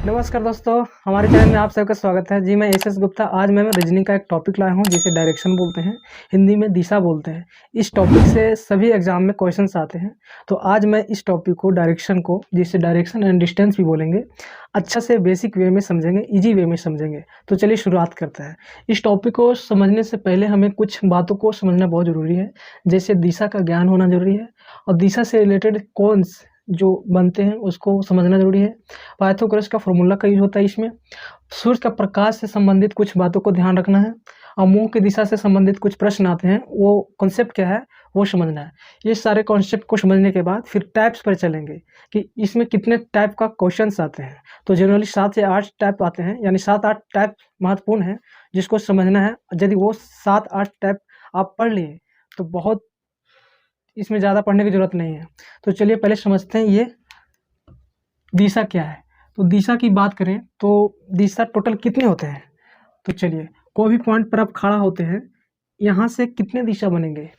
नमस्कार दोस्तों, हमारे चैनल में आप सबका स्वागत है। जी मैं एस गुप्ता। आज मैं रीजनिंग का एक टॉपिक लाया हूँ जिसे डायरेक्शन बोलते हैं, हिंदी में दिशा बोलते हैं। इस टॉपिक से सभी एग्जाम में क्वेश्चंस आते हैं। तो आज मैं इस टॉपिक को, डायरेक्शन को, जिसे डायरेक्शन एंड डिस्टेंस भी बोलेंगे, अच्छा से बेसिक वे में समझेंगे, ईजी वे में समझेंगे। तो चलिए शुरुआत करते हैं। इस टॉपिक को समझने से पहले हमें कुछ बातों को समझना बहुत ज़रूरी है, जैसे दिशा का ज्ञान होना ज़रूरी है और दिशा से रिलेटेड कोन्स जो बनते हैं उसको समझना ज़रूरी है। पाइथागोरस का फॉर्मूला का यूज होता है इसमें। सूर्य का प्रकाश से संबंधित कुछ बातों को ध्यान रखना है और मुंह की दिशा से संबंधित कुछ प्रश्न आते हैं, वो कॉन्सेप्ट क्या है वो समझना है। ये सारे कॉन्सेप्ट को समझने के बाद फिर टाइप्स पर चलेंगे कि इसमें कितने टाइप का क्वेश्चंस आते हैं। तो जनरली 7 से 8 टाइप आते हैं, यानी 7-8 टाइप महत्वपूर्ण है जिसको समझना है। यदि वो 7-8 टाइप आप पढ़ लिए तो बहुत, इसमें ज़्यादा पढ़ने की ज़रूरत नहीं है। तो चलिए पहले समझते हैं ये दिशा क्या है। तो दिशा की बात करें तो दिशा टोटल कितने होते हैं। तो चलिए, कोई भी पॉइंट पर आप खड़ा होते हैं, यहाँ से कितने दिशा बनेंगे।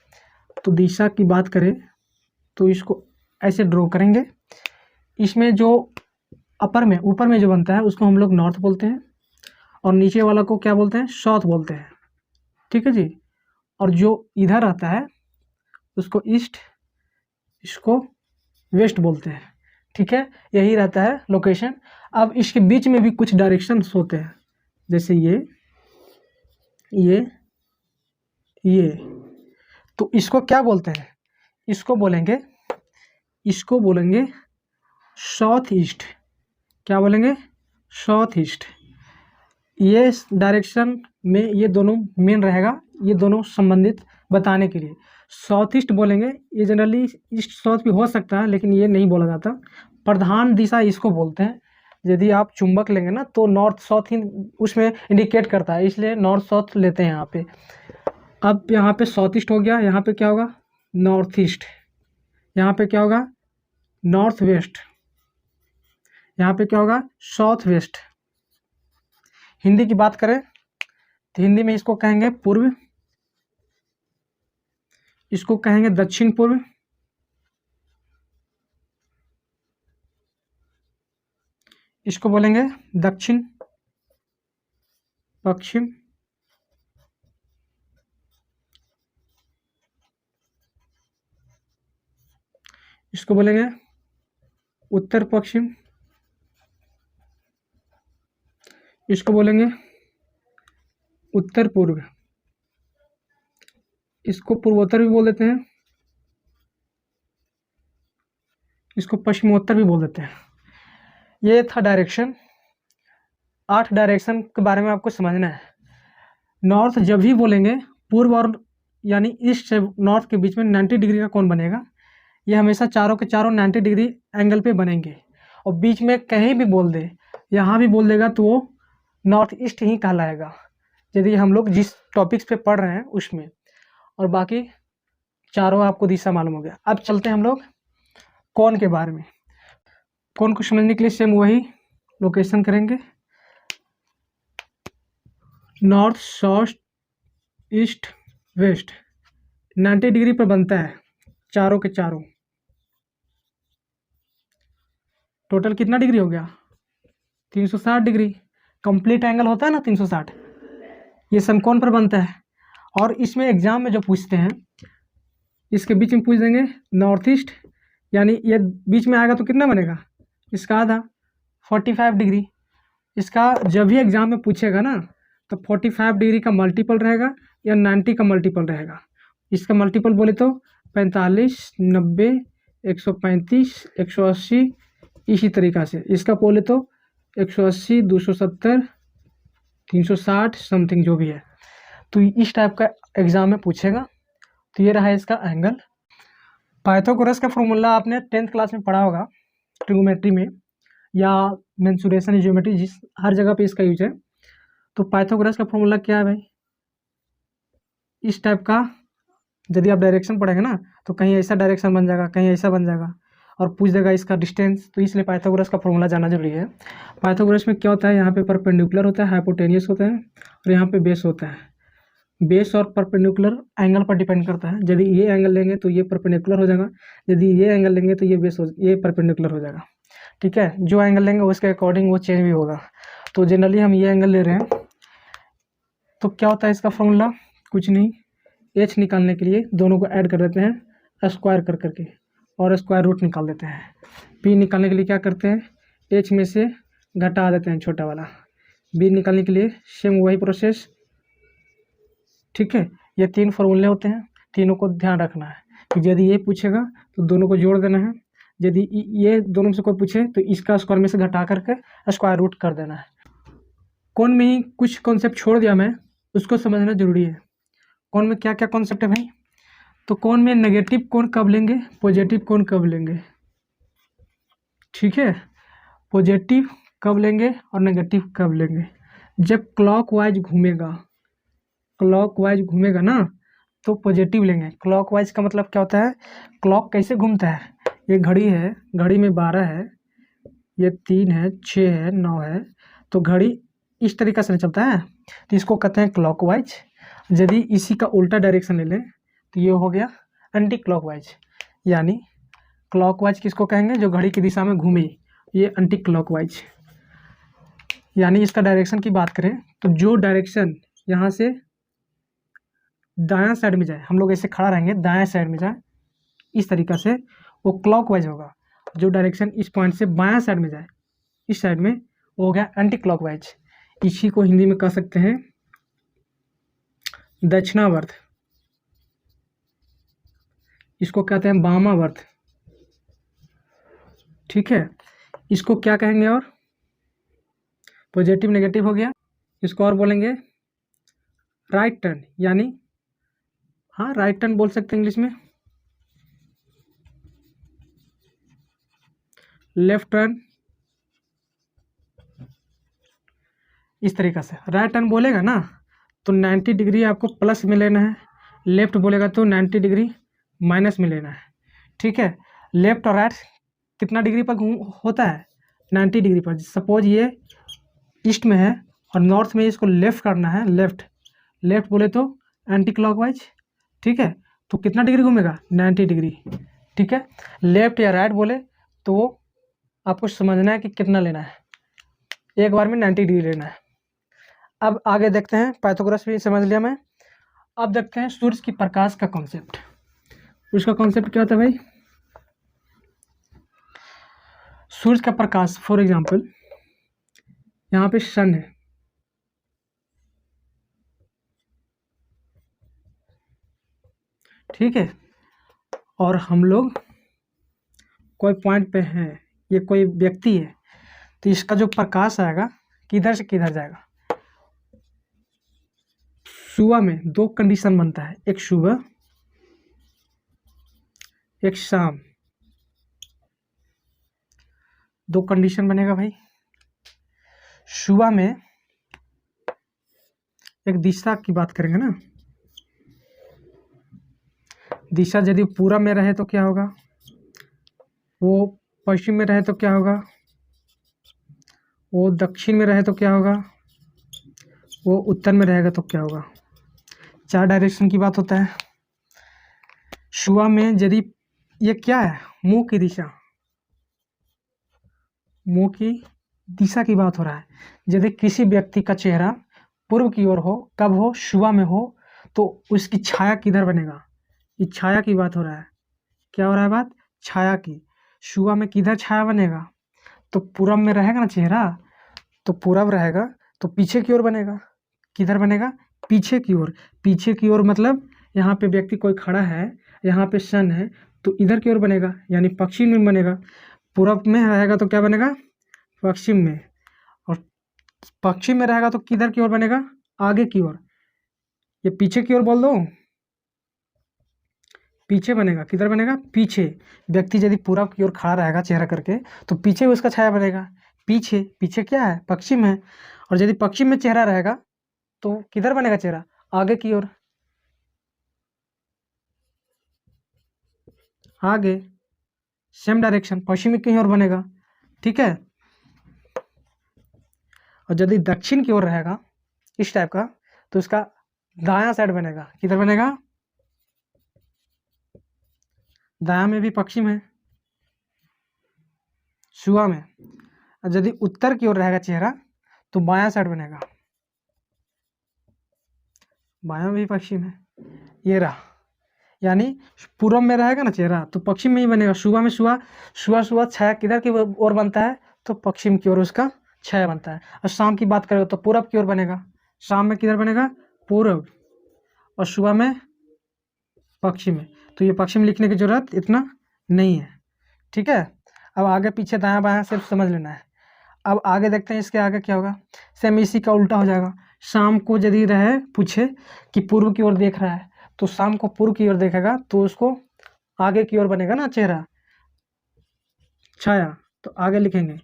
तो दिशा की बात करें तो इसको ऐसे ड्रॉ करेंगे। इसमें जो ऊपर में जो बनता है उसको हम लोग नॉर्थ बोलते हैं और नीचे वाला को क्या बोलते हैं, साउथ बोलते हैं। ठीक है जी। और जो इधर आता है उसको ईस्ट, इसको वेस्ट बोलते हैं। ठीक है, यही रहता है लोकेशन। अब इसके बीच में भी कुछ डायरेक्शंस होते हैं, जैसे ये तो इसको क्या बोलते हैं, इसको बोलेंगे साउथ ईस्ट। क्या बोलेंगे, साउथ ईस्ट। ये डायरेक्शन में ये दोनों मेन रहेगा, ये दोनों संबंधित बताने के लिए साउथ ईस्ट बोलेंगे। ये जनरली ईस्ट साउथ भी हो सकता है लेकिन ये नहीं बोला जाता। प्रधान दिशा इसको बोलते हैं। यदि आप चुंबक लेंगे ना तो नॉर्थ साउथ ही उसमें इंडिकेट करता है, इसलिए नॉर्थ साउथ लेते हैं यहाँ पे। अब यहाँ पे साउथ ईस्ट हो गया, यहाँ पे क्या होगा, नॉर्थ ईस्ट। यहाँ पे क्या होगा, नॉर्थ वेस्ट। यहाँ पे क्या होगा, साउथ वेस्ट। हिंदी की बात करें तो हिंदी में इसको कहेंगे पूर्व, इसको कहेंगे दक्षिण पूर्व, इसको बोलेंगे दक्षिण पश्चिम, इसको बोलेंगे उत्तर पश्चिम, इसको बोलेंगे उत्तर पूर्व, इसको पूर्वोत्तर भी बोल देते हैं, इसको पश्चिमोत्तर भी बोल देते हैं। ये था डायरेक्शन। 8 डायरेक्शन के बारे में आपको समझना है। नॉर्थ जब भी बोलेंगे, पूर्व और यानी ईस्ट से नॉर्थ के बीच में 90 डिग्री का कोण बनेगा। ये हमेशा चारों के चारों 90 डिग्री एंगल पे बनेंगे। और बीच में कहीं भी बोल दे, यहाँ भी बोल देगा तो वो नॉर्थ ईस्ट ही कहलाएगा, यदि हम लोग जिस टॉपिक्स पे पढ़ रहे हैं उसमें। और बाकी चारों आपको दिशा मालूम हो गया। अब चलते हैं हम लोग कोण के बारे में। कोण को समझने के लिए सेम वही लोकेशन करेंगे, north south east west. 90 degree पर बनता है चारों के चारों। टोटल कितना डिग्री हो गया, 360 डिग्री। कंप्लीट एंगल होता है ना 360, ये समकोण पर बनता है। और इसमें एग्जाम में जो पूछते हैं, इसके बीच में पूछ देंगे नॉर्थ ईस्ट, यानी ये बीच में आएगा तो कितना बनेगा, इसका आधा 45 डिग्री। इसका जब भी एग्जाम में पूछेगा ना तो 45 डिग्री का मल्टीपल रहेगा या 90 का मल्टीपल रहेगा। इसका मल्टीपल बोले तो 45, 90, 135, 180, इसी तरीक़ा से। इसका बोले तो 180, 270, 360 समथिंग जो भी है। तो इस टाइप का एग्जाम में पूछेगा। तो ये रहा इसका एंगल। पाइथागोरस का फॉर्मूला आपने 10th क्लास में पढ़ा होगा, ट्रिगोमेट्री में या मेंसुरेशन ज्योमेट्री, जिस हर जगह पे इसका यूज है। तो पाइथागोरस का फॉर्मूला क्या है भाई, इस टाइप का। यदि आप डायरेक्शन पढ़ेंगे ना तो कहीं ऐसा डायरेक्शन बन जाएगा, कहीं ऐसा बन जाएगा और पूछ देगा इसका डिस्टेंस। तो इसलिए पाइथागोरस का फॉर्मूला जानना जरूरी है। पाइथागोरस में क्या होता है, यहाँ पे परपेंडिकुलर होता है, हाइपोटेनियस होता है और यहाँ पे बेस होता है। बेस और परपेंडिकुलर एंगल पर डिपेंड करता है। यदि ये एंगल लेंगे तो ये परपेंडिकुलर हो जाएगा, यदि ये एंगल लेंगे तो ये बेस ये परपेंडिकुलर हो जाएगा। ठीक है, जो एंगल लेंगे उसके अकॉर्डिंग वो चेंज भी होगा। तो जनरली हम ये एंगल ले रहे हैं, तो क्या होता है इसका फॉर्मूला, कुछ नहीं, एच निकालने के लिए दोनों को ऐड कर देते हैं स्क्वायर कर करके और स्क्वायर रूट निकाल देते हैं। पी निकालने के लिए क्या करते हैं, एच में से घटा देते हैं छोटा वाला। बी निकालने के लिए सेम वही प्रोसेस। ठीक है, ये 3 फॉर्मूले होते हैं, तीनों को ध्यान रखना है कि यदि ये पूछेगा तो दोनों को जोड़ देना है, यदि ये दोनों में से कोई पूछे तो इसका स्क्वायर में से घटा करके स्क्वायर रूट कर देना है। कौन में ही कुछ कॉन्सेप्ट छोड़ दिया मैं, उसको समझना जरूरी है। कौन में क्या क्या कॉन्सेप्ट है भाई, तो कौन में नेगेटिव कोण कब लेंगे, पॉजिटिव कोण कब लेंगे। ठीक है, पॉजिटिव कब लेंगे और नेगेटिव कब लेंगे, जब क्लॉकवाइज घूमेगा, क्लॉकवाइज घूमेगा ना तो पॉजिटिव लेंगे। क्लॉकवाइज का मतलब क्या होता है, क्लॉक कैसे घूमता है, ये घड़ी है, घड़ी में 12 है, ये 3 है, 6 है, 9 है, तो घड़ी इस तरीक़े से चलता है, तो इसको कहते हैं क्लॉकवाइज। यदि इसी का उल्टा डायरेक्शन ले लें तो ये हो गया एंटी क्लॉकवाइज। यानी क्लॉकवाइज किसको कहेंगे, जो घड़ी की दिशा में घूमे, ये एंटी क्लॉकवाइज। यानी इसका डायरेक्शन की बात करें तो जो डायरेक्शन यहाँ से दायां साइड में जाए, हम लोग ऐसे खड़ा रहेंगे, दायां साइड में जाए इस तरीक़ा से, वो क्लॉकवाइज होगा। जो डायरेक्शन इस पॉइंट से बायां साइड में जाए, इस साइड में, वो हो गया एंटी क्लॉकवाइज। इसी को हिंदी में कह सकते हैं दक्षिणावर्त, इसको कहते हैं वामावर्त। ठीक है, इसको क्या कहेंगे, और पॉजिटिव नेगेटिव हो गया, इसको और बोलेंगे राइट टर्न, यानी हाँ राइट टर्न बोल सकते हैं इंग्लिश में, लेफ्ट टर्न। इस तरीक़ा से राइट टर्न बोलेगा ना तो 90 डिग्री आपको प्लस में लेना है, लेफ्ट बोलेगा तो 90 डिग्री माइनस में लेना है। ठीक है, लेफ्ट और राइट कितना डिग्री पर होता है, 90 डिग्री पर। सपोज ये ईस्ट में है और नॉर्थ में इसको लेफ्ट करना है, लेफ्ट, लेफ्ट बोले तो एंटी क्लॉकवाइज। ठीक है, तो कितना डिग्री घूमेगा, 90 डिग्री। ठीक है, लेफ्ट या राइट बोले तो वो आपको समझना है कि कितना लेना है, एक बार में 90 डिग्री लेना है। अब आगे देखते हैं, पाइथागोरस भी समझ लिया मैं। अब देखते हैं सूर्य की प्रकाश का कॉन्सेप्ट। उसका कॉन्सेप्ट क्या होता है भाई, सूर्य का प्रकाश, फॉर एग्जांपल यहाँ पे सन है, ठीक है, और हम लोग कोई पॉइंट पे हैं, ये कोई व्यक्ति है, तो इसका जो प्रकाश आएगा किधर से किधर जाएगा। सुबह में 2 कंडीशन बनता है, एक सुबह एक शाम, 2 कंडीशन बनेगा भाई। सुबह में एक दिशा की बात करेंगे ना, दिशा यदि पूरब में रहे तो क्या होगा, वो पश्चिम में रहे तो क्या होगा, वो दक्षिण में रहे तो क्या होगा, वो उत्तर में रहेगा तो क्या होगा। 4 डायरेक्शन की बात होता है। सुबह में यदि ये क्या है, मुंह की दिशा, मुंह की दिशा की बात हो रहा है। यदि किसी व्यक्ति का चेहरा पूर्व की ओर हो, कब हो, सुबह में हो, तो उसकी छाया किधर बनेगा, ये छाया की बात हो रहा है। क्या हो रहा है बात, छाया की। सुबह में किधर छाया बनेगा, तो पूरब में रहेगा ना चेहरा, तो पूरब रहेगा तो पीछे की ओर बनेगा। किधर बनेगा, पीछे की ओर। पीछे की ओर मतलब यहाँ पे व्यक्ति कोई खड़ा है, यहाँ पे सन है, तो इधर की ओर बनेगा, यानी पश्चिम में बनेगा। पूरब में रहेगा तो क्या बनेगा, पश्चिम में, और पश्चिम में रहेगा तो किधर की ओर बनेगा, आगे की ओर। ये पीछे की ओर बोल दो, पीछे बनेगा, किधर बनेगा, पीछे। व्यक्ति यदि पूरब की ओर खड़ा रहेगा चेहरा करके तो पीछे उसका छाया बनेगा, पीछे। पीछे क्या है, पश्चिम है, और यदि पश्चिम में चेहरा रहेगा तो किधर बनेगा चेहरा, आगे की ओर, आगे, सेम डायरेक्शन, पश्चिम की ओर बनेगा। ठीक है, और यदि दक्षिण की ओर रहेगा इस टाइप का तो उसका दायां साइड बनेगा। किधर बनेगा, दायां में भी पश्चिम है, सुबह में। और यदि उत्तर की ओर रहेगा चेहरा तो बायां साइड बनेगा, बायां भी पश्चिम है, ये रहा। यानी पूरब में रहेगा ना चेहरा तो पश्चिम में ही बनेगा। सुबह में सुबह छाया किधर की ओर बनता है, तो पश्चिम की ओर उसका छाया बनता है। और शाम की बात करें तो पूरब की ओर बनेगा, शाम में किधर बनेगा, पूरब, और सुबह में पश्चिम में। तो ये पश्चिम लिखने की जरूरत इतना नहीं है, ठीक है। अब आगे पीछे दायां बायां सिर्फ समझ लेना है। अब आगे देखते हैं इसके आगे क्या होगा। सेम इसी का उल्टा हो जाएगा। शाम को यदि रहे पूछे कि पूर्व की ओर देख रहा है तो शाम को पूर्व की ओर देखेगा तो उसको आगे की ओर बनेगा ना चेहरा, छाया, तो आगे लिखेंगे।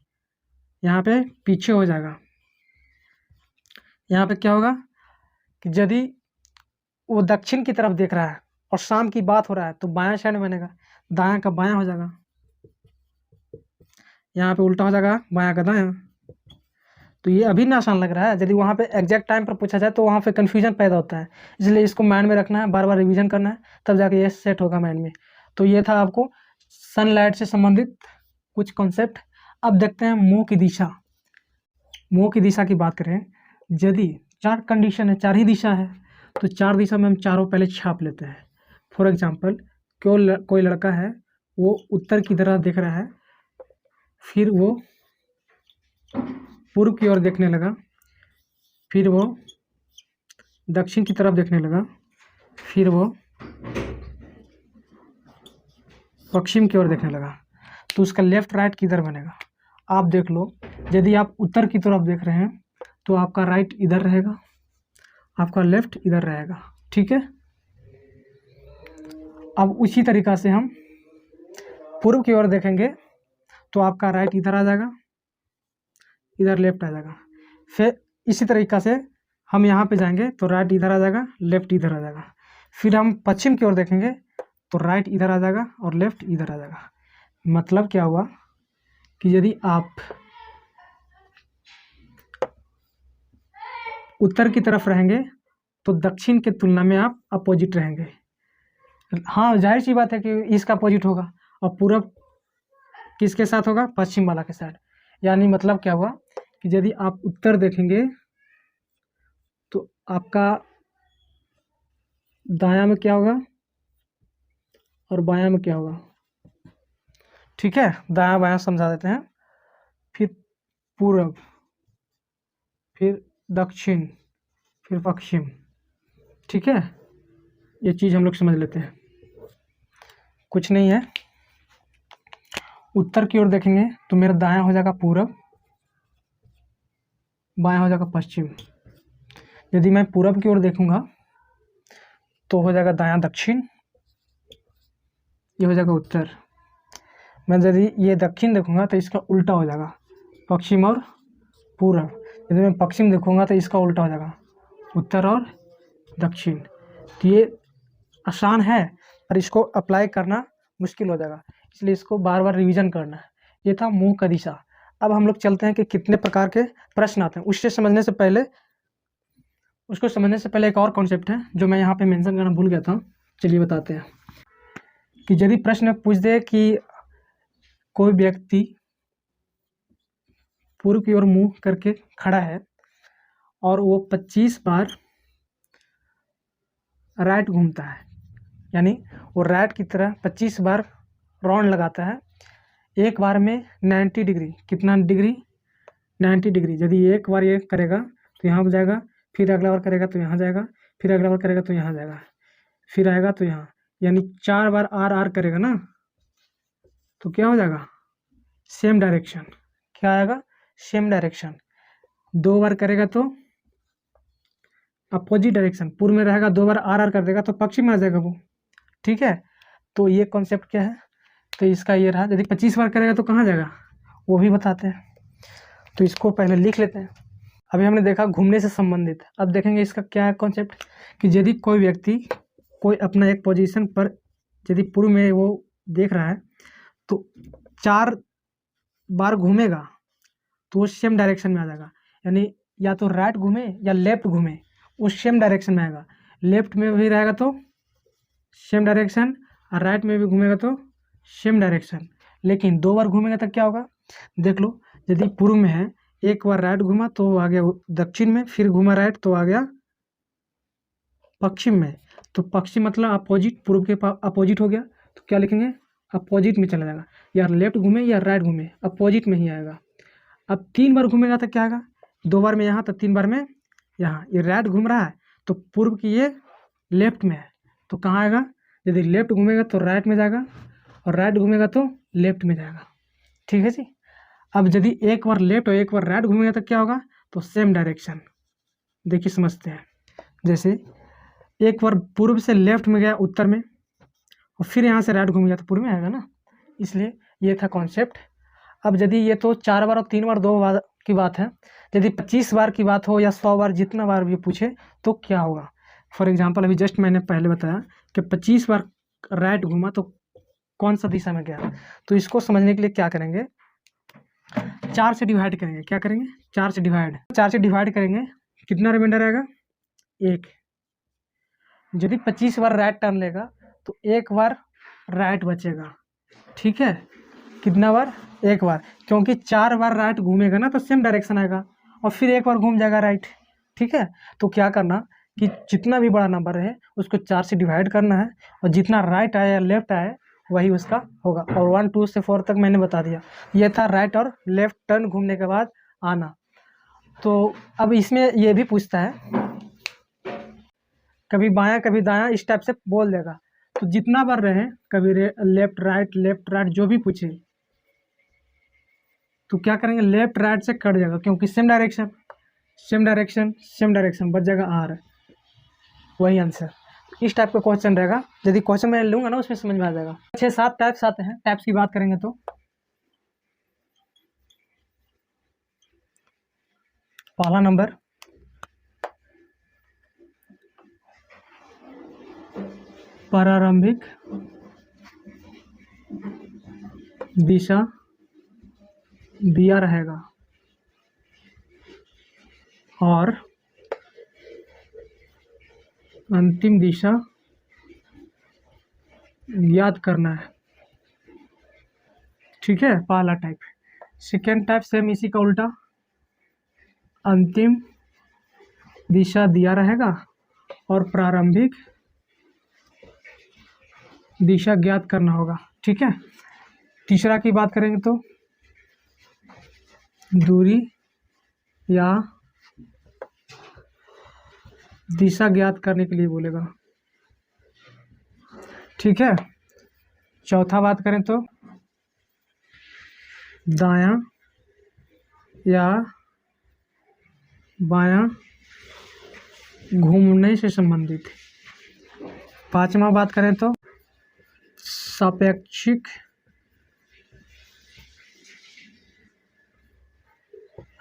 यहाँ पे पीछे हो जाएगा। यहाँ पे क्या होगा कि यदि वो दक्षिण की तरफ देख रहा है और शाम की बात हो रहा है तो बायां साइड में बनेगा, दायां का बायां हो जाएगा। यहाँ पे उल्टा हो जाएगा, बायां का दायां। तो ये अभी ना आसान लग रहा है, यदि वहाँ पे एग्जैक्ट टाइम पर पूछा जाए तो वहाँ पे कन्फ्यूजन पैदा होता है। इसलिए इसको माइंड में रखना है, बार बार रिवीजन करना है, तब जाके ये सेट होगा माइंड में। तो ये था आपको सनलाइट से संबंधित कुछ कॉन्सेप्ट। अब देखते हैं मुँह की दिशा। मुँह की दिशा की बात करें, यदि 4 कंडीशन है, 4 ही दिशा है, तो 4 दिशा में हम चारों पहले छाप लेते हैं। फॉर एग्जाम्पल कोई लड़का है, वो उत्तर की तरफ देख रहा है, फिर वो पूर्व की ओर देखने लगा, फिर वो दक्षिण की तरफ देखने लगा, फिर वो पश्चिम की ओर देखने लगा, तो उसका लेफ्ट राइट किधर बनेगा। आप देख लो, यदि आप उत्तर की तरफ देख रहे हैं तो आपका राइट इधर रहेगा, आपका लेफ्ट इधर रहेगा, ठीक है। अब उसी तरीक़ा से हम पूर्व की ओर देखेंगे तो आपका राइट इधर आ जाएगा, इधर लेफ्ट आ जाएगा। फिर इसी तरीक़ा से हम यहाँ पे जाएंगे तो राइट इधर आ जाएगा, लेफ्ट इधर आ जाएगा। फिर हम पश्चिम की ओर देखेंगे तो राइट इधर आ जाएगा और लेफ्ट इधर आ जाएगा। मतलब क्या हुआ कि यदि आप उत्तर की तरफ रहेंगे तो दक्षिण के तुलना में आप अपोजिट रहेंगे। हाँ, जाहिर सी बात है कि इसका अपोजिट होगा। और पूरब किसके साथ होगा, पश्चिम वाला के साथ। यानी मतलब क्या हुआ कि यदि आप उत्तर देखेंगे तो आपका दायां में क्या होगा और बायां में क्या होगा, ठीक है। दायां बायां समझा देते हैं। फिर पूरब, फिर दक्षिण, फिर पश्चिम, ठीक है। ये चीज़ हम लोग समझ लेते हैं, कुछ नहीं है। उत्तर की ओर देखेंगे तो मेरा दायां हो जाएगा पूरब, बायां हो जाएगा पश्चिम। यदि मैं पूरब की ओर देखूंगा तो हो जाएगा दायां दक्षिण, ये हो जाएगा उत्तर। मैं यदि ये दक्षिण देखूंगा तो इसका उल्टा हो जाएगा, पश्चिम और पूरब। यदि मैं पश्चिम देखूंगा तो इसका उल्टा हो जाएगा, उत्तर और दक्षिण। तो ये आसान है पर इसको अप्लाई करना मुश्किल हो जाएगा, इसलिए इसको बार बार रिवीजन करना है। ये था मुंह का दिशा। अब हम लोग चलते हैं कि कितने प्रकार के प्रश्न आते हैं। उसको समझने से पहले एक और कॉन्सेप्ट है जो मैं यहाँ पे मेंशन करना भूल गया था, चलिए बताते हैं। कि यदि प्रश्न पूछ दे कि कोई व्यक्ति पूर्व की ओर मुंह करके खड़ा है और वो 25 बार राइट घूमता है, यानी वो राइट की तरह 25 बार राउंड लगाता है, एक बार में 90 डिग्री। कितना डिग्री, 90 डिग्री। यदि एक बार ये करेगा तो यहाँ जाएगा, फिर अगला बार करेगा तो यहाँ जाएगा, फिर अगला बार करेगा तो यहाँ जाएगा, फिर आएगा तो यहाँ, यानी 4 बार आर आर करेगा ना, तो क्या हो जाएगा, सेम डायरेक्शन। क्या आएगा, सेम डायरेक्शन। 2 बार करेगा तो अपोजिट डायरेक्शन, पूर्व में रहेगा, 2 बार आर आर कर देगा तो पश्चिम में आ जाएगा वो, ठीक है। तो ये कॉन्सेप्ट क्या है, तो इसका ये रहा। यदि 25 बार करेगा तो कहाँ जाएगा, वो भी बताते हैं। तो इसको पहले लिख लेते हैं। अभी हमने देखा घूमने से संबंधित, अब देखेंगे इसका क्या है कॉन्सेप्ट। कि यदि कोई व्यक्ति कोई अपना एक पोजीशन पर यदि पूर्व में वो देख रहा है तो 4 बार घूमेगा तो वो सेम डायरेक्शन में आ जाएगा। यानी या तो राइट घूमे या लेफ्ट घूमे, उस सेम डायरेक्शन में आएगा। लेफ्ट में भी रहेगा तो सेम डायरेक्शन, और राइट में भी घूमेगा तो सेम डायरेक्शन। लेकिन 2 बार घूमेगा तो क्या होगा देख लो, यदि पूर्व में है, एक बार राइट घूमा तो आ गया दक्षिण में, फिर घूमा राइट तो आ गया पश्चिम में। तो पश्चिम मतलब अपोजिट, पूर्व के अपोजिट हो गया, तो क्या लिखेंगे, अपोजिट में चला जाएगा। या लेफ्ट घूमे या राइट घूमे, अपोजिट में ही आएगा। अब 3 बार घूमेगा तो क्या आएगा, 2 बार में यहाँ तो 3 बार में यहाँ। ये राइट घूम रहा है तो पूर्व की ये लेफ्ट में है, तो कहाँ आएगा, यदि लेफ्ट घूमेगा तो राइट में जाएगा और राइट घूमेगा तो लेफ्ट में जाएगा। ठीक है जी। अब यदि एक बार लेफ्ट और एक बार राइट घूमेगा तो क्या होगा, तो सेम डायरेक्शन। देखिए समझते हैं, जैसे एक बार पूर्व से लेफ्ट में गया उत्तर में, और फिर यहाँ से राइट घूम गया तो पूर्व में आएगा ना, इसलिए ये था कॉन्सेप्ट। अब यदि ये तो 4 बार और 3 बार 2 बार की बात है, यदि 25 बार की बात हो या 100 बार, जितना बार भी पूछे तो क्या होगा। फॉर एग्जांपल अभी जस्ट मैंने पहले बताया कि 25 बार राइट घूमा तो कौन सा दिशा में गया, तो इसको समझने के लिए क्या करेंगे, 4 से डिवाइड करेंगे। क्या करेंगे, 4 से डिवाइड करेंगे, कितना रिमाइंडर आएगा, 1। यदि 25 बार राइट टर्न लेगा तो 1 बार राइट बचेगा। ठीक है, कितना बार, 1 बार, क्योंकि 4 बार राइट घूमेगा ना तो सेम डायरेक्शन आएगा, और फिर 1 बार घूम जाएगा राइट। ठीक है, तो क्या करना कि जितना भी बड़ा नंबर है उसको 4 से डिवाइड करना है, और जितना राइट आया या लेफ्ट आया वही उसका होगा। और 1 2 से 4 तक मैंने बता दिया, ये था राइट और लेफ्ट टर्न घूमने के बाद आना। तो अब इसमें ये भी पूछता है, कभी बायां कभी दायां, इस टाइप से बोल देगा। तो जितना बार रहे, कभी लेफ्ट राइट जो भी पूछे तो क्या करेंगे, लेफ्ट राइट से कट जाएगा, क्योंकि सेम डायरेक्शन बच जाएगा आर, वही आंसर। इस टाइप का क्वेश्चन रहेगा, यदि क्वेश्चन मैं लूंगा ना उसमें समझ में आ जाएगा। 6-7 टाइप्स आते हैं। टाइप्स की बात करेंगे तो पहला नंबर प्रारंभिक दिशा दिया रहेगा और अंतिम दिशा याद करना है। ठीक है, पहला टाइप। सेकेंड टाइप सेम इसी का उल्टा, अंतिम दिशा दिया रहेगा और प्रारंभिक दिशा ज्ञात करना होगा। ठीक है, तीसरा की बात करेंगे तो दूरी या दिशा ज्ञात करने के लिए बोलेगा। ठीक है, चौथा बात करें तो दायां या बायां घूमने से संबंधित। पांचवा बात करें तो सापेक्षिक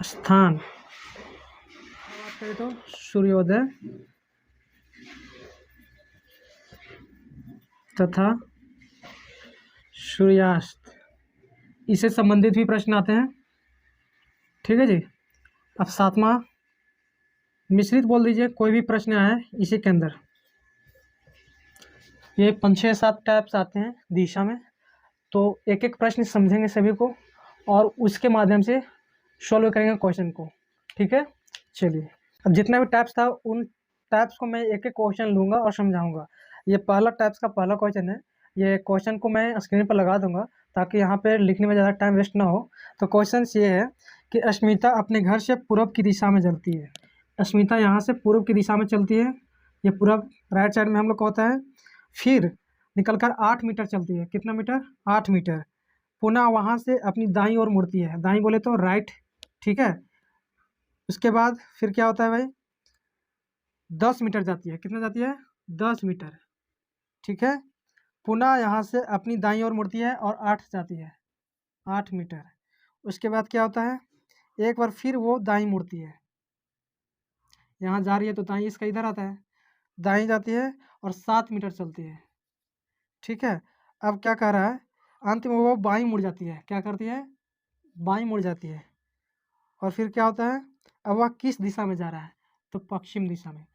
स्थान। बात करें तो सूर्योदय तथा सूर्यास्त, इससे संबंधित भी प्रश्न आते हैं। ठीक है जी। अब सातवां मिश्रित बोल दीजिए, कोई भी प्रश्न आए इसी के अंदर। ये 5-6-7 टाइप्स आते हैं दिशा में, तो एक एक प्रश्न समझेंगे सभी को और उसके माध्यम से सॉल्व करेंगे क्वेश्चन को। ठीक है, चलिए। अब जितना भी टाइप्स था उन टाइप्स को मैं एक एक क्वेश्चन लूँगा और समझाऊंगा। ये पहला टाइप्स का पहला क्वेश्चन है। ये क्वेश्चन को मैं स्क्रीन पर लगा दूंगा ताकि यहाँ पे लिखने में ज़्यादा टाइम वेस्ट ना हो। तो क्वेश्चन ये है कि अस्मिता अपने घर से पूर्व की दिशा में चलती है। अस्मिता यहाँ से पूर्व की दिशा में चलती है, ये पूर्व राइट साइड में हम लोग को होता है। फिर निकलकर 8 मीटर चलती है, कितना मीटर, 8 मीटर। पुनः वहाँ से अपनी दाईं ओर मुड़ती है, दाईं बोले तो राइट। ठीक है, उसके बाद फिर क्या होता है भाई, 10 मीटर जाती है, कितना जाती है, 10 मीटर। ठीक है, पुनः यहाँ से अपनी दाईं ओर मुड़ती है और 8 जाती है, 8 मीटर। उसके बाद क्या होता है, एक बार फिर वो दाईं मुड़ती है, यहाँ जा रही है तो दाईं इसका इधर आता है, दाईं जाती है और 7 मीटर चलती है। ठीक है, अब क्या कह रहा है, अंत में वो बाईं मुड़ जाती है, क्या करती है, बाईं मुड़ जाती है। और फिर क्या होता है, अब वह किस दिशा में जा रहा है, तो पश्चिम दिशा में।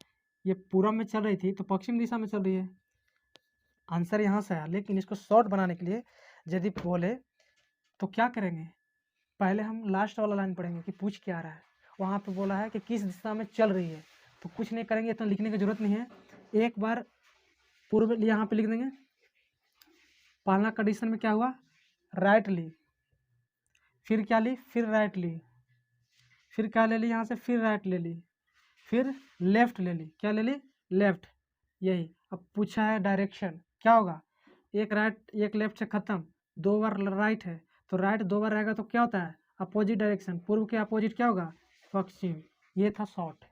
ये पूरब में चल रही थी तो पश्चिम दिशा में चल रही है। आंसर यहाँ से आया, लेकिन इसको शॉर्ट बनाने के लिए यदि बोले तो क्या करेंगे, पहले हम लास्ट वाला लाइन पढ़ेंगे कि पूछ क्या रहा है। वहाँ पे बोला है कि किस दिशा में चल रही है, तो कुछ नहीं करेंगे, इतना लिखने की जरूरत नहीं है। एक बार पूर्व यहाँ पे लिख देंगे। पहला कंडीशन में क्या हुआ, राइट ली, फिर क्या ली, फिर राइट ली, फिर क्या ले ली यहाँ से, फिर राइट ले ली, फिर लेफ्ट ले ली, क्या ले ली, लेफ्ट। यही अब पूछा है डायरेक्शन, क्या होगा, एक राइट एक लेफ्ट से खत्म, 2 बार राइट है तो राइट 2 बार रहेगा तो क्या होता है, अपोजिट डायरेक्शन, पूर्व के अपोजिट क्या होगा, पश्चिम। ये था शॉर्ट,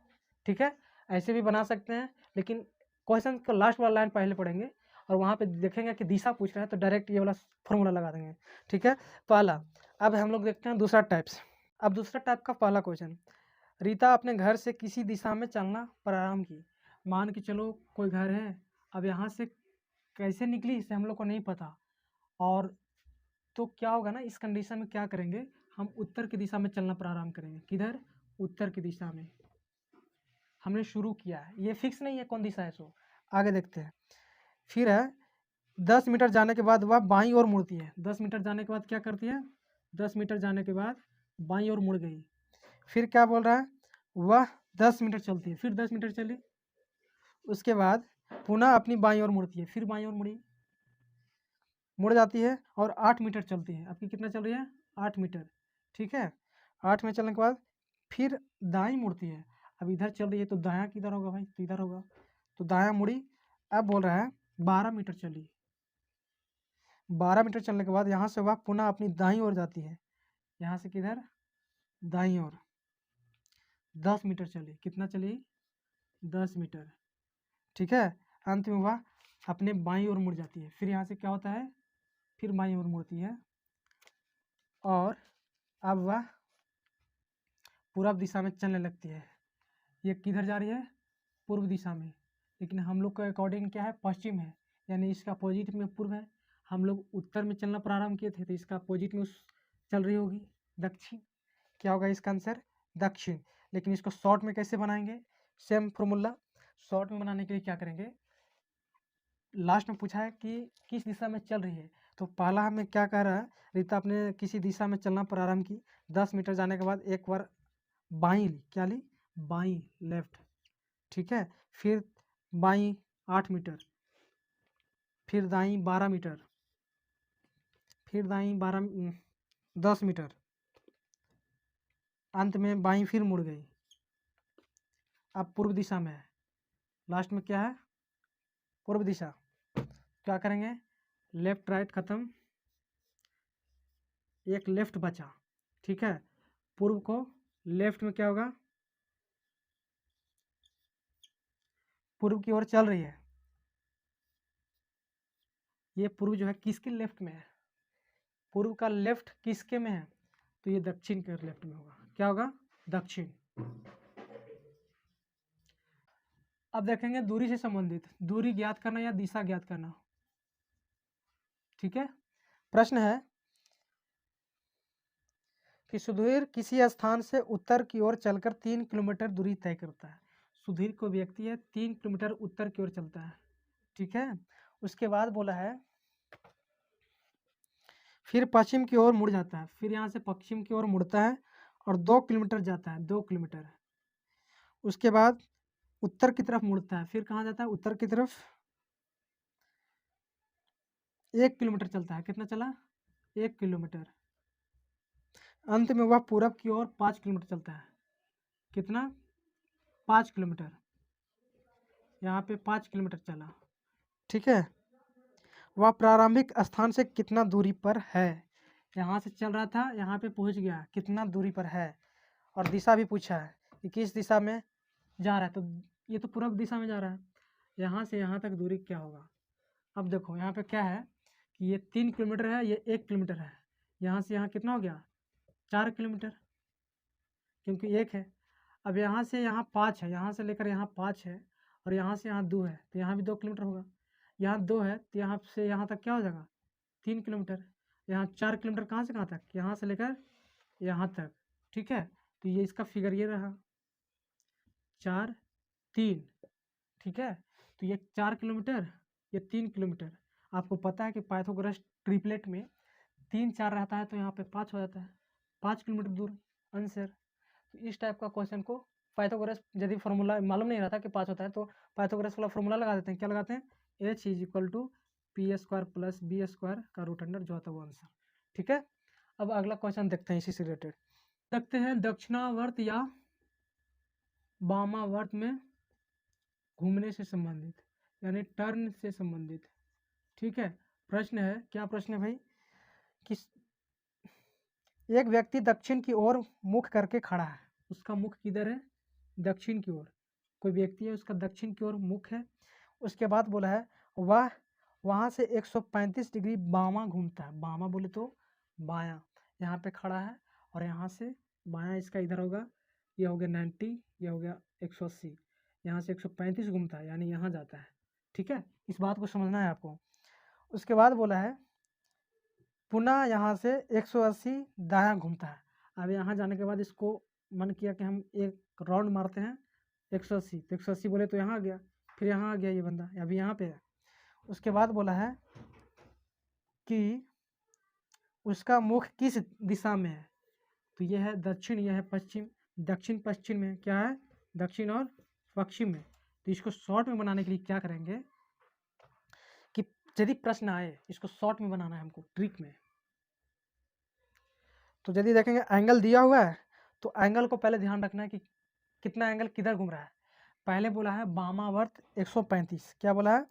ठीक है। ऐसे भी बना सकते हैं, लेकिन क्वेश्चन का लास्ट वाला लाइन पहले पढ़ेंगे और वहाँ पे देखेंगे कि दिशा पूछ रहा है तो डायरेक्ट ये वाला फॉर्मूला लगा देंगे, ठीक है। पहला, अब हम लोग देखते हैं दूसरा टाइप्स। अब दूसरा टाइप का पहला क्वेश्चन, रीता अपने घर से किसी दिशा में चलना प्रारंभ की। मान के चलो कोई घर है, अब यहाँ से कैसे निकली इसे हम लोग को नहीं पता, और तो क्या होगा ना, इस कंडीशन में क्या करेंगे, हम उत्तर की दिशा में चलना प्रारंभ करेंगे। किधर, उत्तर की दिशा में हमने शुरू किया है, ये फिक्स नहीं है कौन दिशा है, सो आगे देखते हैं। फिर है 10 मीटर जाने के बाद वह बाईं ओर मुड़ती है। 10 मीटर जाने के बाद क्या करती है, 10 मीटर जाने के बाद बाईं ओर मुड़ गई। फिर क्या बोल रहा है, वह 10 मीटर चलती है, फिर 10 मीटर चली, उसके बाद पुनः अपनी बाईं ओर मुड़ती है, फिर बाईं ओर मुड़ जाती है और 8 मीटर चलती है। आपकी कितना चल रही है, 8 मीटर, ठीक है। 8 में चलने के बाद फिर दाईं मुड़ती है। अब इधर चल रही है तो दायां किधर होगा भाई, तो इधर होगा, तो दायां मुड़ी। अब बोल रहा है 12 मीटर चली। 12 मीटर चलने के बाद यहाँ से वह पुनः अपनी दाईं ओर जाती है, यहाँ से किधर, दाईं ओर 10 मीटर चली। कितना चली, 10 मीटर, ठीक है। अंत में वह अपने बाईं ओर मुड़ जाती है। फिर यहाँ से क्या होता है, फिर बाईं ओर मुड़ती है और अब वह पूर्व दिशा में चलने लगती है। ये किधर जा रही है, पूर्व दिशा में, लेकिन हम लोग का अकॉर्डिंग क्या है, पश्चिम है, यानी इसका अपोजिट में पूर्व है। हम लोग उत्तर में चलना प्रारंभ किए थे तो इसका अपोजिट में चल रही होगी, दक्षिण। क्या होगा इसका आंसर, दक्षिण। लेकिन इसको शॉर्ट में कैसे बनाएंगे, सेम फॉर्मूला। शॉर्ट में बनाने के लिए क्या करेंगे, लास्ट में पूछा है कि किस दिशा में चल रही है, तो पहला हमें क्या कह रहा है, रीता अपने किसी दिशा में चलना प्रारंभ की, 10 मीटर जाने के बाद एक बार बाईं ली, क्या ली, बाईं, लेफ्ट, ठीक है। फिर बाईं 8 मीटर, फिर दाईं 12 मीटर, फिर दाईं 10 मीटर, अंत में बाईं फिर मुड़ गई। अब पूर्व दिशा में है, लास्ट में क्या है, पूर्व दिशा। क्या करेंगे, लेफ्ट राइट खत्म, एक लेफ्ट बचा, ठीक है। पूर्व को लेफ्ट में क्या होगा, पूर्व की ओर चल रही है, ये पूर्व जो है किसके लेफ्ट में है, पूर्व का लेफ्ट किसके में है, तो ये दक्षिण के लेफ्ट में होगा, क्या होगा, दक्षिण। अब देखेंगे दूरी से संबंधित, दूरी ज्ञात करना या दिशा ज्ञात करना, ठीक है। प्रश्न है कि सुधीर किसी स्थान से उत्तर की ओर चलकर 3 किलोमीटर दूरी तय करता है। सुधीर को व्यक्ति है, 3 किलोमीटर उत्तर की ओर चलता है, ठीक है। उसके बाद बोला है फिर पश्चिम की ओर मुड़ जाता है, फिर यहाँ से पश्चिम की ओर मुड़ता है और 2 किलोमीटर जाता है, 2 किलोमीटर। उसके बाद उत्तर की तरफ मुड़ता है, फिर कहाँ जाता है, उत्तर की तरफ 1 किलोमीटर चलता है, कितना चला, 1 किलोमीटर। अंत में वह पूरब की ओर 5 किलोमीटर चलता है, कितना, 5 किलोमीटर, यहाँ पे 5 किलोमीटर चला, ठीक है। वह प्रारंभिक स्थान से कितना दूरी पर है, यहाँ से चल रहा था, यहाँ पे पहुँच गया, कितना दूरी पर है। और दिशा भी पूछा है कि किस दिशा में जा रहा है, तो ये तो पूर्व दिशा में जा रहा है, यहाँ से यहाँ तक दूरी क्या होगा। अब देखो यहाँ पे क्या है कि ये 3 किलोमीटर है, ये 1 किलोमीटर है, यहाँ से यहाँ कितना हो गया, 4 किलोमीटर, क्योंकि 1 है। अब यहाँ से यहाँ 5 है, यहाँ से लेकर यहाँ 5 है, और यहाँ से यहाँ 2 है, तो यहाँ भी 2 किलोमीटर होगा। यहाँ 2 है तो यहाँ से यहाँ तक क्या हो जाएगा, 3 किलोमीटर। यहाँ 4 किलोमीटर कहाँ से कहाँ तक, यहाँ से लेकर यहाँ तक, ठीक है। तो ये इसका फिगर ये रहा, 4 3, ठीक है। तो ये 4 किलोमीटर, ये 3 किलोमीटर। आपको पता है कि पाइथागोरस ट्रिपलेट में 3 4 रहता है तो यहाँ पे 5 हो जाता है, 5 किलोमीटर दूर आंसर। तो इस टाइप का क्वेश्चन को पाइथागोरस, यदि फॉर्मूला मालूम नहीं रहता कि 5 होता है तो पाइथागोरस वाला फॉर्मूला लगा देते हैं। क्या लगाते हैं? h = p² + b² का रूट अंडर, जो आता है वो आंसर। ठीक है, अब अगला क्वेश्चन देखते हैं इसी से रिलेटेड। देखते हैं दक्षिणावर्त या वामावर्त में घूमने से संबंधित, यानी टर्न से संबंधित। ठीक है, प्रश्न है, क्या प्रश्न है भाई? कि एक व्यक्ति दक्षिण की ओर मुख करके खड़ा है, उसका मुख किधर है? दक्षिण की ओर। कोई व्यक्ति है, उसका दक्षिण की ओर मुख है। उसके बाद बोला है वह वहाँ से 135 डिग्री बायां घूमता है। बायां बोले तो बायां, यहाँ पे खड़ा है और यहाँ से बायां इसका इधर होगा, ये हो गया 90, ये हो गया 180, यहाँ से 135 घूमता है, यानी यहाँ जाता है। ठीक है, इस बात को समझना है आपको। उसके बाद बोला है पुनः यहाँ से 180 दायां घूमता है। अब यहाँ जाने के बाद इसको मन किया कि हम एक राउंड मारते हैं 180, तो 180 बोले तो यहाँ आ गया, फिर यहाँ आ गया ये बंदा, अभी यहाँ पे है। उसके बाद बोला है कि उसका मुख किस दिशा में है, तो यह है दक्षिण, यह है पश्चिम। दक्षिण पश्चिम में क्या है? दक्षिण और पश्चिम में। तो इसको शॉर्ट में बनाने के लिए क्या करेंगे कि यदि प्रश्न आए, इसको शॉर्ट में बनाना है हमको, ट्रिक में। तो यदि देखेंगे एंगल दिया हुआ है, तो एंगल को पहले ध्यान रखना है कि कितना एंगल किधर घूम रहा है। पहले बोला है वामावर्त 135, क्या बोला है?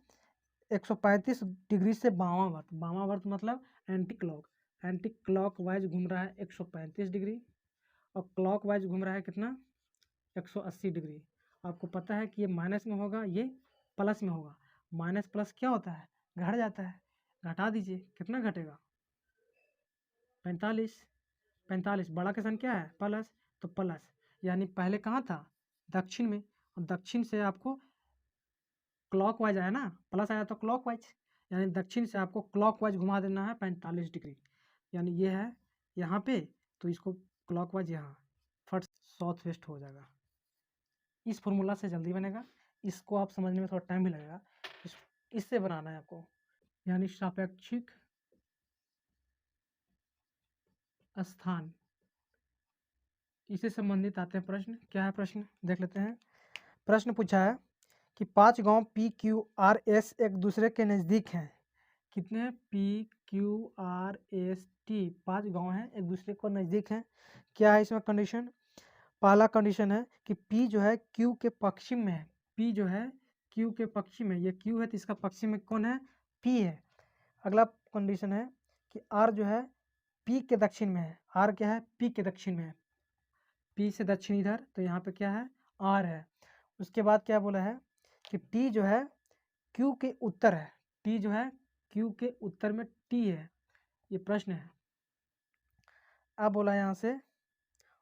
135 डिग्री से वामावर्त। वामावर्त मतलब anti clock, anti clock wise घूम रहा है 135 डिग्री, और क्लॉक वाइज घूम रहा है कितना? 180 डिग्री। आपको पता है कि ये माइनस में होगा, ये प्लस में होगा। माइनस प्लस क्या होता है? घट जाता है। घटा दीजिए, कितना घटेगा? 45। 45 बड़ा का सन क्या है? प्लस, तो प्लस, यानी पहले कहाँ था? दक्षिण में, और दक्षिण से आपको क्लॉक वाइज आया ना, प्लस आया तो क्लॉक वाइज, यानी दक्षिण से आपको क्लॉक वाइज घुमा देना है 45 डिग्री, यानी ये है यहाँ पे, तो इसको क्लॉक वाइज यहाँ फट साउथ वेस्ट हो जाएगा। इस फॉर्मूला से जल्दी बनेगा, इसको आप समझने में थोड़ा टाइम भी लगेगा। इससे बनाना है आपको, यानी सापेक्षिक स्थान, इससे संबंधित आते हैं प्रश्न। क्या है प्रश्न, देख लेते हैं। प्रश्न पूछा है कि 5 गांव PQRS एक दूसरे के नज़दीक हैं। कितने? PQRST 5 गांव हैं, एक दूसरे को नज़दीक हैं। क्या है इसमें कंडीशन? पहला कंडीशन है कि P जो है Q के पश्चिम में है। P जो है Q के पश्चिम में, ये Q है तो इसका पश्चिम में कौन है? P है। अगला कंडीशन है कि R जो है P के दक्षिण में है। R क्या है? P के दक्षिण में है। P से दक्षिण इधर, तो यहाँ पे क्या है? R है। उसके बाद क्या बोला है कि T जो है Q के उत्तर है। T जो है Q के उत्तर में T है, ये प्रश्न है। अब बोला यहाँ से,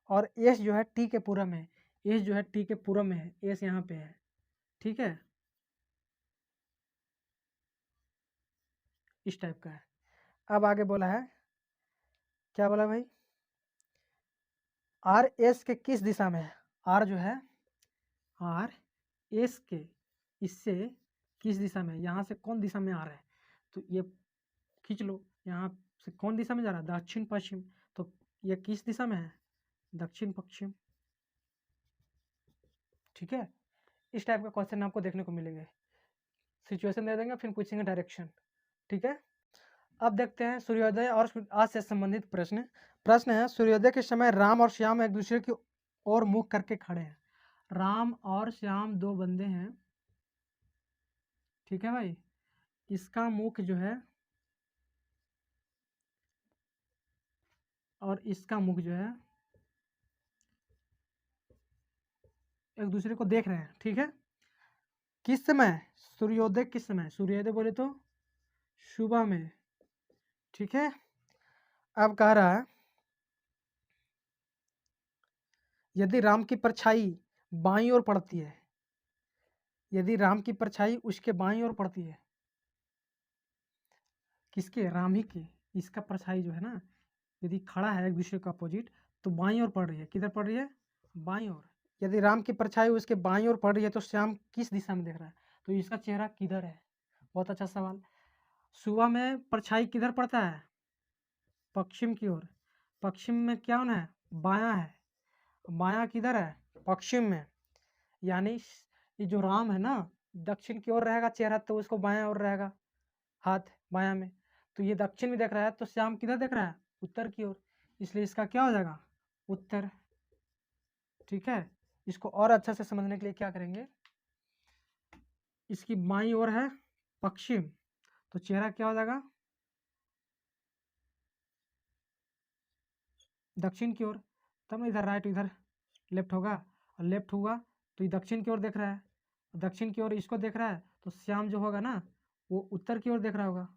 और S जो है T के पूरब में, S जो है T के पूरब में है, S यहाँ पे है। ठीक है, इस टाइप का है। अब आगे बोला है, क्या बोला भाई? R S के किस दिशा में है? R जो है R S के इससे किस दिशा में, यहाँ से कौन दिशा में आ रहा है? तो ये खींच लो, यहाँ से कौन दिशा में जा रहा है? दक्षिण पश्चिम। तो ये किस दिशा में है? दक्षिण पश्चिम। ठीक है, इस टाइप का क्वेश्चन आपको देखने को मिलेंगे। सिचुएशन दे देंगे, फिर पूछेंगे डायरेक्शन। ठीक है, अब देखते हैं सूर्योदय और आज से संबंधित प्रश्न। प्रश्न है, सूर्योदय के समय राम और श्याम एक दूसरे की ओर मुख करके खड़े हैं। राम और श्याम दो बंदे हैं। ठीक है भाई, इसका मुख जो है और इसका मुख जो है एक दूसरे को देख रहे हैं। ठीक है, किस समय? सूर्योदय किस समय? सूर्योदय बोले तो सुबह में। ठीक है, अब कह रहा है यदि राम की परछाई बाईं ओर पड़ती है, यदि राम की परछाई उसके बाईं ओर पड़ती है, किसके? राम ही के। इसका परछाई जो है ना, यदि खड़ा है एक दूसरे का अपोजिट, तो बाईं ओर पड़ रही है। किधर पड़ रही है? बाईं ओर। यदि राम की परछाई उसके बाईं ओर पड़ रही है तो श्याम किस दिशा में देख रहा है? तो इसका चेहरा किधर है? बहुत अच्छा सवाल। सुबह में परछाई किधर पड़ता है? पश्चिम की ओर। पश्चिम में क्या होना है? बायां है। बायां किधर है? पश्चिम में। यानी ये जो राम है ना, दक्षिण की ओर रहेगा चेहरा, तो उसको बायां ओर रहेगा हाथ, बायां में। तो ये दक्षिण में देख रहा है, तो श्याम किधर देख रहा है? उत्तर की ओर। इसलिए इसका क्या हो जाएगा? उत्तर। ठीक है, इसको और अच्छा से समझने के लिए क्या करेंगे, इसकी बाईं ओर है पश्चिम, तो चेहरा क्या हो जाएगा? दक्षिण की ओर। तब ना इधर राइट, इधर लेफ्ट होगा, और लेफ्ट हुआ तो ये दक्षिण की ओर देख रहा है, दक्षिण की ओर इसको देख रहा है, तो श्याम जो होगा ना वो उत्तर की ओर देख रहा होगा।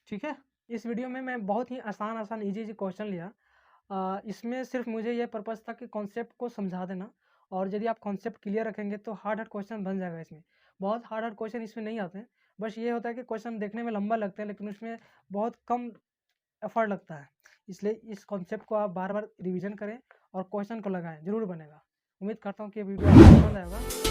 ठीक है, इस वीडियो में मैं बहुत ही आसान आसान इजी क्वेश्चन लिया। इसमें सिर्फ मुझे ये पर्पज़ था कि कॉन्सेप्ट को समझा देना, और यदि आप कॉन्सेप्ट क्लियर रखेंगे तो हार्ड हार्ड क्वेश्चन बन जाएगा। इसमें बहुत हार्ड हार्ड क्वेश्चन इसमें नहीं आते हैं, बस ये होता है कि क्वेश्चन देखने में लंबा लगता है लेकिन उसमें बहुत कम एफर्ट लगता है। इसलिए इस कॉन्सेप्ट को आप बार बार रिवीजन करें और क्वेश्चन को लगाएं, जरूर बनेगा। उम्मीद करता हूँ कि ये वीडियो आपको पसंद आएगा।